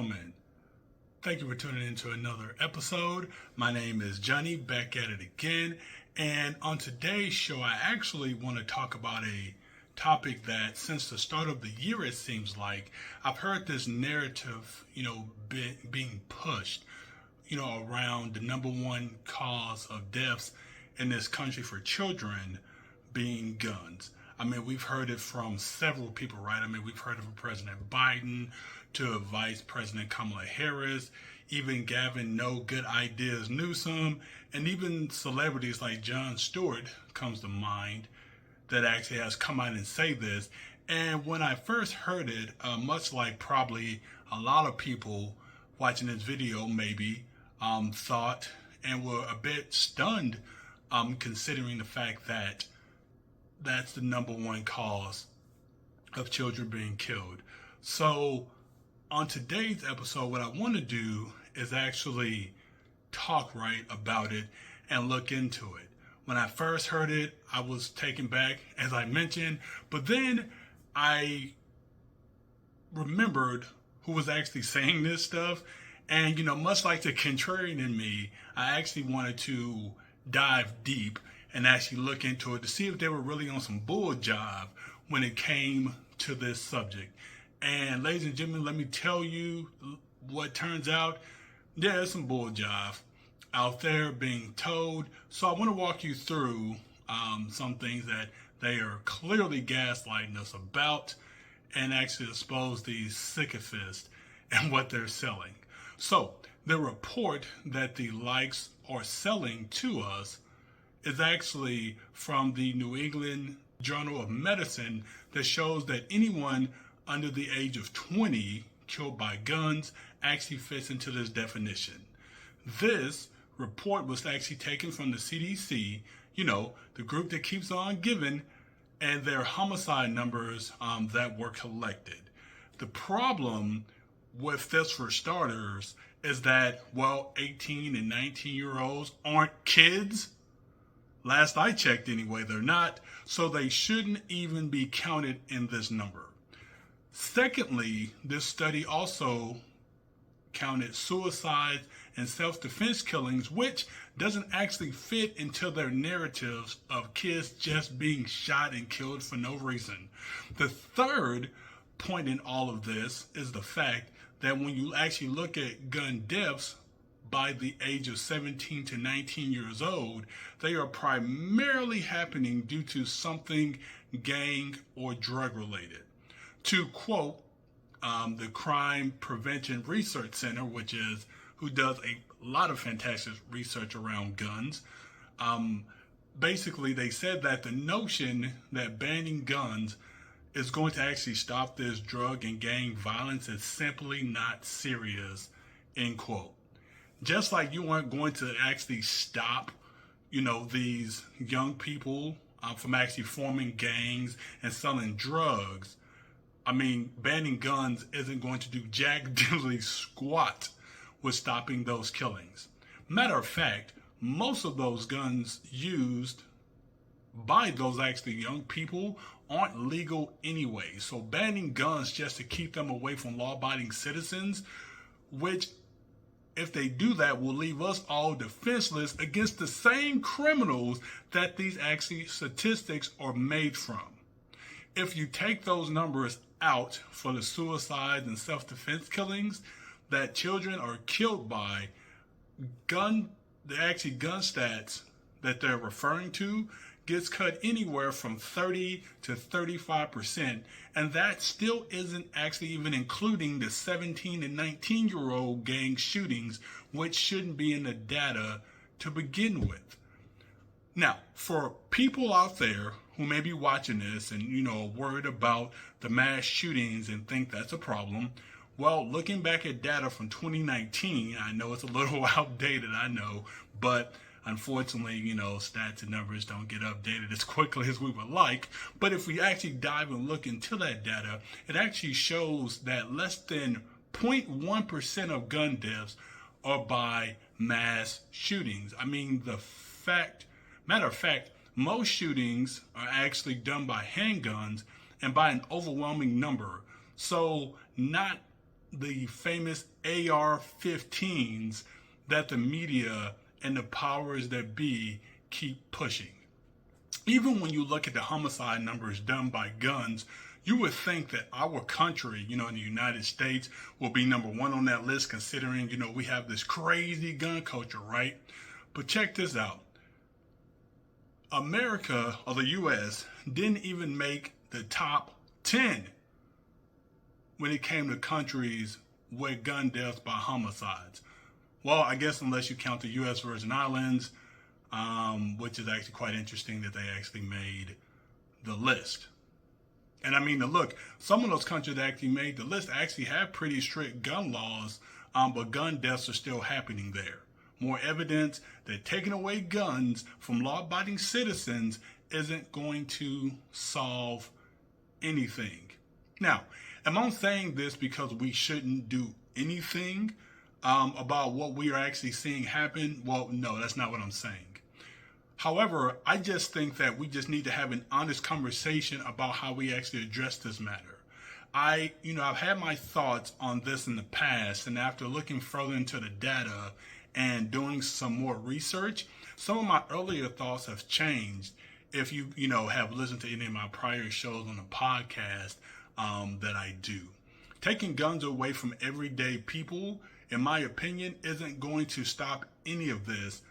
gentlemen, thank you for tuning into another episode. My name is Johnny, back at it again. And on today's show, I actually want to talk about a topic that since the start of the year, it seems like, I've heard this narrative, being pushed, around the number one cause of deaths in this country for children being guns. I mean, we've heard it from several people, right? I mean, we've heard it from President Biden to Vice President Kamala Harris, even Gavin No Good Ideas Newsom, and even celebrities like Jon Stewart comes to mind that actually has come out and say this. And when I first heard it, much like probably a lot of people watching this video maybe thought and were a bit stunned considering the fact that that's the number one cause of children being killed. So on today's episode, what I want to do is actually talk right about it and look into it. When I first heard it, I was taken back, as I mentioned, but then I remembered who was actually saying this stuff. And, much like the contrarian in me, I actually wanted to dive deep and actually look into it to see if they were really on some bull jive when it came to this subject. And ladies and gentlemen, let me tell you what turns out. There's some bull jive out there being told. So I want to walk you through some things that they are clearly gaslighting us about and actually expose these sycophants and what they're selling. So the report that the likes are selling to us is actually from the New England Journal of Medicine that shows that anyone under the age of 20 killed by guns actually fits into this definition. This report was actually taken from the CDC, the group that keeps on giving, and their homicide numbers that were collected. The problem with this, for starters, is that, 18 and 19-year-olds aren't kids. Last I checked anyway, they're not, so they shouldn't even be counted in this number. Secondly, this study also counted suicides and self-defense killings, which doesn't actually fit into their narratives of kids just being shot and killed for no reason. The third point in all of this is the fact that when you actually look at gun deaths by the age of 17 to 19 years old, they are primarily happening due to something gang or drug related. To quote the Crime Prevention Research Center, who does a lot of fantastic research around guns, basically they said that the notion that banning guns is going to actually stop this drug and gang violence is simply not serious, end quote. Just like you aren't going to actually stop, these young people from actually forming gangs and selling drugs. I mean, banning guns isn't going to do jack diddly squat with stopping those killings. Matter of fact, most of those guns used by those actually young people aren't legal anyway. So banning guns just to keep them away from law-abiding citizens, which if they do that will leave us all defenseless against the same criminals that these actually statistics are made from. If you take those numbers out for the suicides and self-defense killings that children are killed by, gun stats that they're referring to gets cut anywhere from 30 to 35%, and that still isn't actually even including the 17 and 19-year-old gang shootings, which shouldn't be in the data to begin with. Now, for people out there who may be watching this and, are worried about the mass shootings and think that's a problem, well, looking back at data from 2019, I know it's a little outdated, I know, but unfortunately, stats and numbers don't get updated as quickly as we would like. But if we actually dive and look into that data, it actually shows that less than 0.1% of gun deaths are by mass shootings. I mean, matter of fact, most shootings are actually done by handguns and by an overwhelming number. So not the famous AR-15s that the media and the powers that be keep pushing. Even when you look at the homicide numbers done by guns, you would think that our country, in the United States, will be number one on that list, considering, we have this crazy gun culture, right? But check this out. America, or the U.S., didn't even make the top 10 when it came to countries with gun deaths by homicides. Well, I guess unless you count the U.S. Virgin Islands, which is actually quite interesting that they actually made the list. And I mean, look, some of those countries that actually made the list actually have pretty strict gun laws, but gun deaths are still happening there. More evidence that taking away guns from law-abiding citizens isn't going to solve anything. Now, am I saying this because we shouldn't do anything about what we are actually seeing happen? Well, no, that's not what I'm saying. However, I just think that we just need to have an honest conversation about how we actually address this matter. I've had my thoughts on this in the past, and after looking further into the data and doing some more research, some of my earlier thoughts have changed. If you have listened to any of my prior shows on the podcast that I do. Taking guns away from everyday people, in my opinion, isn't going to stop any of this.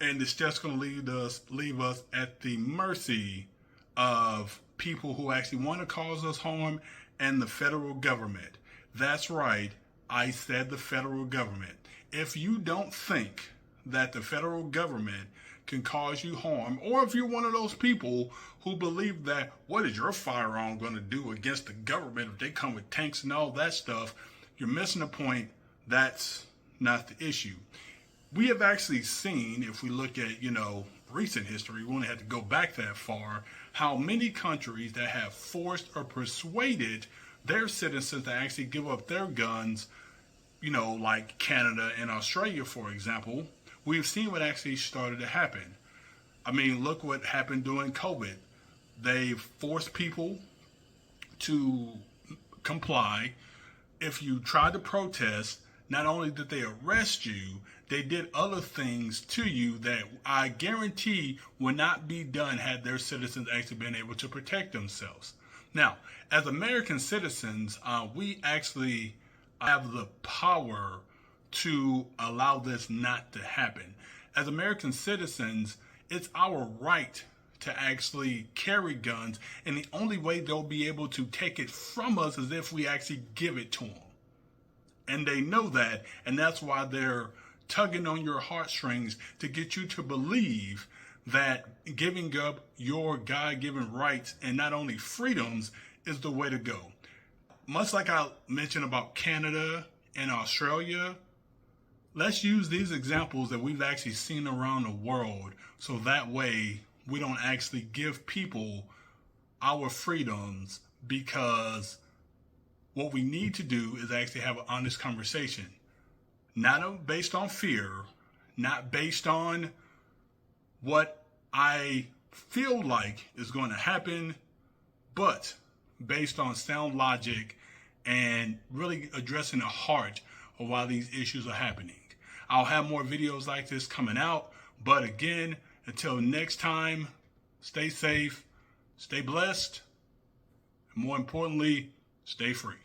And it's just going to leave us at the mercy of people who actually want to cause us harm and the federal government. That's right, I said the federal government. If you don't think that the federal government can cause you harm, or if you're one of those people who believe that what is your firearm going to do against the government if they come with tanks and all that stuff, you're missing the point. That's not the issue. We have actually seen, if we look at, recent history, we only have to go back that far, how many countries that have forced or persuaded their citizens to actually give up their guns, like Canada and Australia, for example, we've seen what actually started to happen. I mean, look what happened during COVID. They forced people to comply. If you tried to protest, not only did they arrest you, they did other things to you that I guarantee would not be done had their citizens actually been able to protect themselves. Now, as American citizens, we actually have the power to allow this not to happen. As American citizens, it's our right to actually carry guns, and the only way they'll be able to take it from us is if we actually give it to them. And they know that, and that's why they're tugging on your heartstrings to get you to believe that giving up your God-given rights and not only freedoms is the way to go. Much like I mentioned about Canada and Australia, let's use these examples that we've actually seen around the world, so that way we don't actually give people our freedoms, because what we need to do is actually have an honest conversation. Not based on fear, not based on what I feel like is going to happen, but based on sound logic and really addressing the heart of why these issues are happening. I'll have more videos like this coming out, but again, until next time, stay safe, stay blessed, and more importantly, stay free.